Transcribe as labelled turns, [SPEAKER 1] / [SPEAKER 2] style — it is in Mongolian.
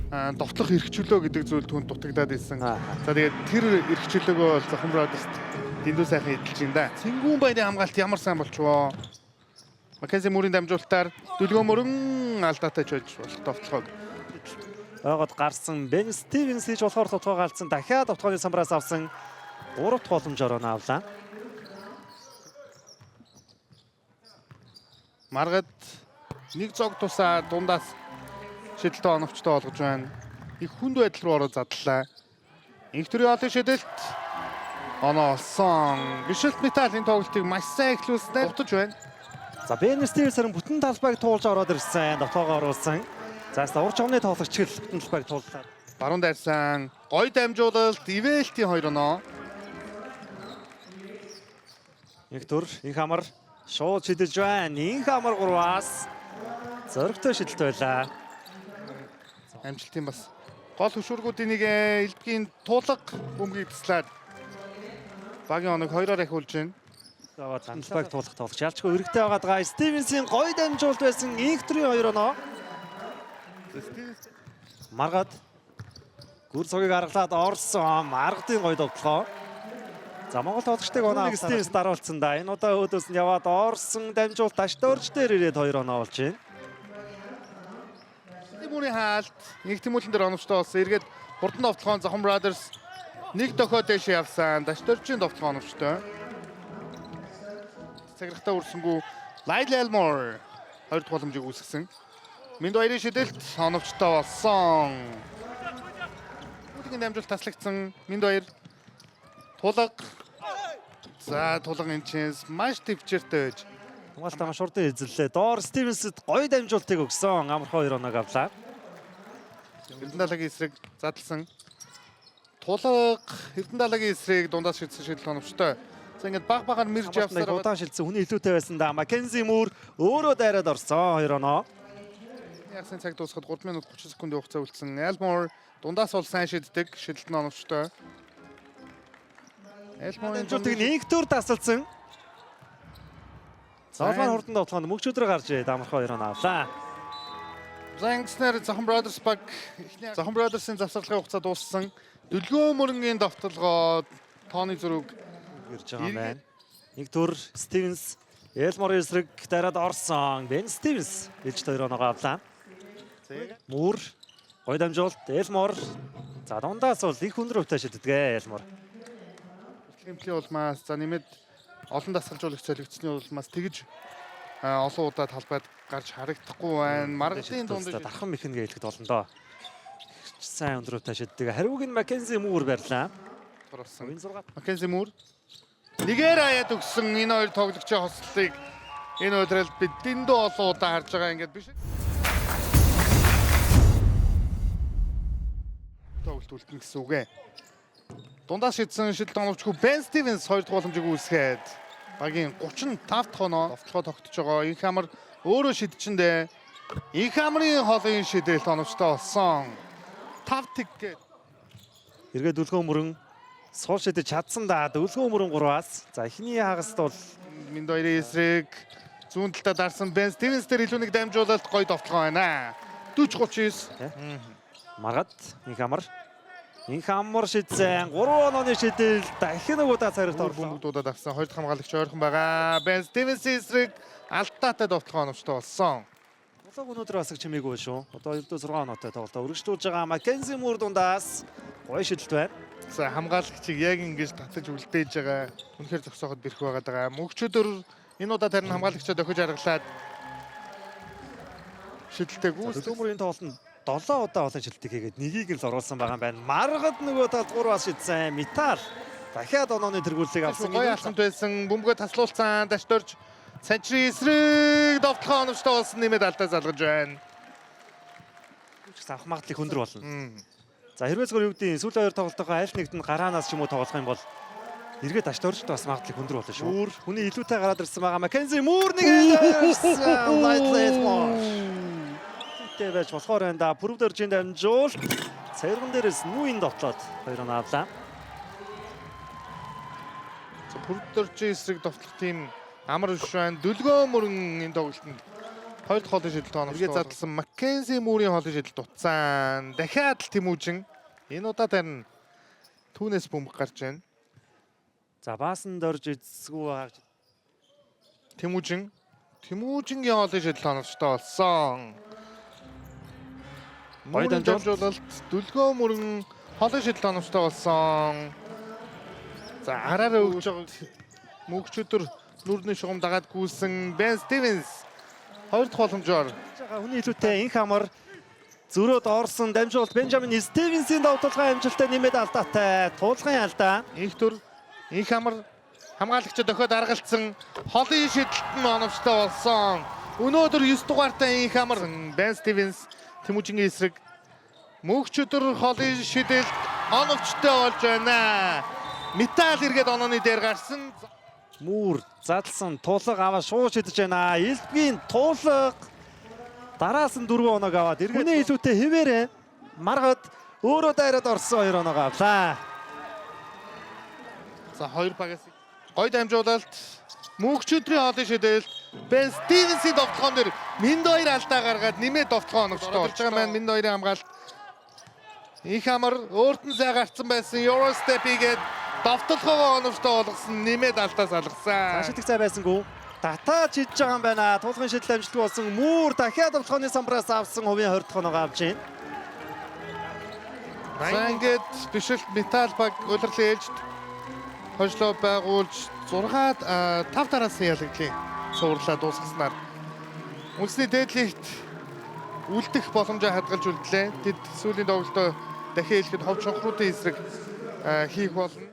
[SPEAKER 1] довтлох эрхчлөө гэдэг зүйл түнд дутагдаад ирсэн. За тэгээд тэр эрхчлөөгөө бол Захын Brothers дэндүү сайхан эдэлж байна да. Цэнгүүн баяны хамгаалт ямар сайн болчихвоо. Маккензи Мурийн дамжуулалтаар дүлгөө мөрөн алдаатай ч байж болох довтлохог.
[SPEAKER 2] Ойгод гарсан Бен Стивенс хийж болохоор товтгоо галцсан. Дахиад товтгооны самбараас авсан 3 дахь боломжоор авлаа.
[SPEAKER 1] Маргад нэг зог тусаа дундаас шидэлтээ оновчтой болгож байна. Их хүнд байдал руу ороод задлаа. Инх төрийн олон шидэлт оноолсон. Бишэлт металлын тоглолтыг маш сайн эхлүүлснээр дутаж байна.
[SPEAKER 2] За Бен Стивенс бүтэн талбайг туулж ороод ирсэн. Довтоогоо оруулсан. За урж огны тоглогч хэл бүтэн талбайг тууллаа.
[SPEAKER 1] Баруун дайрсан. Гой дамжуулалт Ивэлтийн 2 оноо.
[SPEAKER 2] Инх төр, инх амар шууд шидэж байна. Инх амар 3-аас зөрөгтэй шидэлт байлаа.
[SPEAKER 1] Амжилтын бас гол хөшүүргүүдийн нэг элбгийн туулга бөмбөгийг туслаад багийн оног 2-оор ахиулж байна.
[SPEAKER 2] За талбайг туулах тоглогч ялчгүй өргөтэй байгаад байгаа. Стивенсийн гой дамжуулалт байсан. Инх төрийн 2 оноо. Маргад гүр цогийг аргалаад орсон. Маргадын гой довтлоо. За Монгол тоглогчдыг оноо Стивенс даруулсан да. Энэ удаа өөдөөс нь яваад орсон дамжуулалт дашторж дээр ирээд 2 оноо болж байна.
[SPEAKER 1] Мөрийн хаалт нэг тэмүүлэн дээр оновчтой болсон. Эргээд хурдан довтлогоон Захын Brothers нэг дохио дэше явсан. Дашторжийн довтлогоо оновчтой. Цаграхтаа үрсэнгүү Lyle Elmore 2 дахь боломжийг үүсгэсэн. Минд баярын шидэлт оновчтой болсон. Бүгдийн дамжуулалт таслагдсан. Минд баяр тулга. За тулга энчээс маш төвчээртэй байж.
[SPEAKER 2] Хамгаалтаа шурдан эзэллээ. Доор Стивенсэд гоё дамжуултыг өгсөн. Амархан 2 оног авлаа.
[SPEAKER 1] Эрдэнэдалагийн эсрэг задлсан. Тулга Эрдэнэдалагийн эсрэг дундаас шидсэн шидэлт оновчтой. За ингээд баг багаар мэрж явсаар
[SPEAKER 2] удаан шилжсэн хүний илүүтэй байсан да. Маккензи Мур өөрөө дайраад орсон 2 оноо.
[SPEAKER 1] Ягсын цаг дуусахад 3 минут 30 секундын хугацаа үлдсэн. Elmore дундаас бол сайн шиддэг. Шидэлт нь оновчтой. Elmore-ын
[SPEAKER 2] дамжуултыг нэг төр тасалсан. Салман хурдан довтлоонд мөгч өдрөө гарч ирээд амархан 2 оноо авлаа.
[SPEAKER 1] Зангснер Захын Brothers баг Захын Brothers-ын завсарлагын хугацаа дууссан. Дүлгөө мөрөнгийн довтлогоо тооны зөрүүг
[SPEAKER 2] ирж байгаа юм байна. Нэг төр Стивенс Elmore эсрэг дараад орсон. Бен Стивенс ээлж 2 оноо авлаа. Мур гоё дамжуулалт Elmore. За дундаас бол их хүндрөвтэй шиддэг Elmore.
[SPEAKER 1] Хэмтлийн улмаас за нэмээд олон дасгалжуулагч солигдсны улмаас тэгж олон удаа талбайд гарч харагдахгүй байна. Маргадын дунд
[SPEAKER 2] дархан механизм хэлэхэд болно доо. Сайн өндөрөвтэй шиддэг. Хариуг нь Маккензи Мур барьлаа.
[SPEAKER 1] Маккензи Мур нэгээр хаяад өгсөн энэ хоёр тоглогчийн хослолтыг энэ өдрөд бид дэндүү олон удаа харж байгаа ингээд биш. Тоглолт үлдэн гэсэн үг ээ. Дундаас шидсэн шидэлт оновчгүй Бен Стивенс 2 дахь боломжийг үүсгээд багийн 35 дахь оноо довтлогоо тогтож байгаа. Инх амар өөрөө шидчихэндээ инх амрын холын шидэлт оновчтой болсон. 5 тэг гээд
[SPEAKER 2] эргээд дүлгөө мөрөн суул шидэж чадсан да. Дүлгөө мөрөн 3-аас. За эхний хагаст бол
[SPEAKER 1] Минд баярын эсрэг зүүн талдаа дарсан Бен Стивенс дээр илүү нэг дамжуулалт гоё довтлогоо байна. 40-39.
[SPEAKER 2] Маргад инх амар шидсэн 3 онооны шидэл дахин нэг удаа царилт орлоо.
[SPEAKER 1] Бөмбөгдүүдэд авсан 2 дахь хамгаалагч ойрхон байгаа. Бен Стивенс эсрэг алдаатай довтлогоо оновчтой болсон.
[SPEAKER 2] Улааг өнөөдөр бас чимээгүй шүү. Одоо 2-6 оноотой тоглолтоо өргөжлүүлж байгаа Маккензи Мур дундаас гоё шидэлт байна.
[SPEAKER 1] За хамгаалагчийг яг ингэж татаж үлдээж байгаа. Үнэхээр зогсооход бэрх байгаад байгаа. Мөгчөдөр энэ удаа тарин хамгаалагчаа дохиж аргалаад шидэлтэйг үүсгэн.
[SPEAKER 2] Төмөрийн тоглолтод 7 удаа олон шидэлтийг хийгээд нэгийг л оруулсан байгаа юм байна. Маргад нөгөө талд 3-аас шидсэн металл дахиад онооны тэргүүллийг авсан.
[SPEAKER 1] Гоё алхамт байсан. Бөмбөгөө таслуулсан. Дашторж центрийн эсрэг довтлогоо оновчтой болсон нэмээд алдаа залгаж байна.
[SPEAKER 2] Авах магадлал хөндөр болно. За хэрвээ зөвхөн юу гэдэг сүүлийн 2 тоглолтоо аль нэгт нь гараанаас ч юм уу тоглох юм бол эргээд дашторж бас магадлал хөндөр болно шүү. Хүний илүүтэй гараад ирсэн байгаа Маккензи Мур нэгээд байж болохоор энэ да Бүрвдөржийн дамжуул цайрган дээрээс нүүн довтлоод 2 оноо авлаа.
[SPEAKER 1] Бүрвдөржийн эсрэг довтлох тийм амар биш байна. Дүлгөө мөрөн энэ тоглолтод Хоёр дахь хоолын шидэлт оновчтой задлсан Маккензи Мүүрийн хоолын шидэлт утсан. Дахиад л Тэмүүжин. Энэ удаад харин түүнээс бөмбөг гарч байна.
[SPEAKER 2] За баасан дорж эзсгүй авч
[SPEAKER 1] Тэмүүжин. Тэмүүжингийн хоолын шидэлт оновчтой болсон.
[SPEAKER 2] Гоё
[SPEAKER 1] дамжуулалт дүлгөө мөрөн хоолын шидэлт оновчтой болсон. За араараа өгж байгаа мөнгөчөдөр нүрний шугам дагаад гүйсэн Бен Стивенс. Хоёр дахь боломжоор
[SPEAKER 2] хүний илүүтэй инх амар зөрөөд орсон дамжуулалт Бенжамин Стивенсийн давталгаа амжилттай нэмээд алдаатай туулгын алдаа.
[SPEAKER 1] инх төр инх амар хамгаалагчид дохиод аргалцсан холын шидэлт нь оновчтой болсон. Өнөөдөр 9 дугаартай инх амар Бен Стивенс Тэмүүжингийн эсрэг мөнгөчөдөр холын шидэлт оновчтой болж байна. Металл эргээд онооны дээр гарсан.
[SPEAKER 2] Муур задлсан тулга аваа шууд шидэж байна. Элбгийн тулга дараас нь 4 оног аваад эргэний илүүтэй хэвээрээ маргад өөрөө дайраад орсон 2 оног авлаа.
[SPEAKER 1] За хоёр багаас гой дамжуулалт мөнгөчөдрийн хоолын шидэлт Бен Стивенсийн довтлогоон дээр Минд 2 алдаа гаргаад нэмээд довтлогоо оновчтой болж байгаа маань Минд 2-ийн хамгаалалт. Их амар өөрт нь зай гарцсан байсан Eurostep игээд довтлогоо оновчтой болгосон нэмээд алдаа салгасан.
[SPEAKER 2] Цаашдах цай байсангүй. Татаж хийж байгаа юм байна. Тулгын шидэл амжилтгүй болсон. Муур дахиад довтлооны самбраас авсан хувийн 20 дахь оноо авч байна.
[SPEAKER 1] За ингээд бишэлт металл баг улирлын ээлжид хожлоо байгуулж 5 тараас ялагдлын суурлаа дуусгаснаар үндэсний дээдлэгт үлдэх боломжоо хадгалж үлдлээ. Тэд сүүлийн тоглолтоо дахин хэлэхэд ховч шонхруудын эсрэг хийх болно.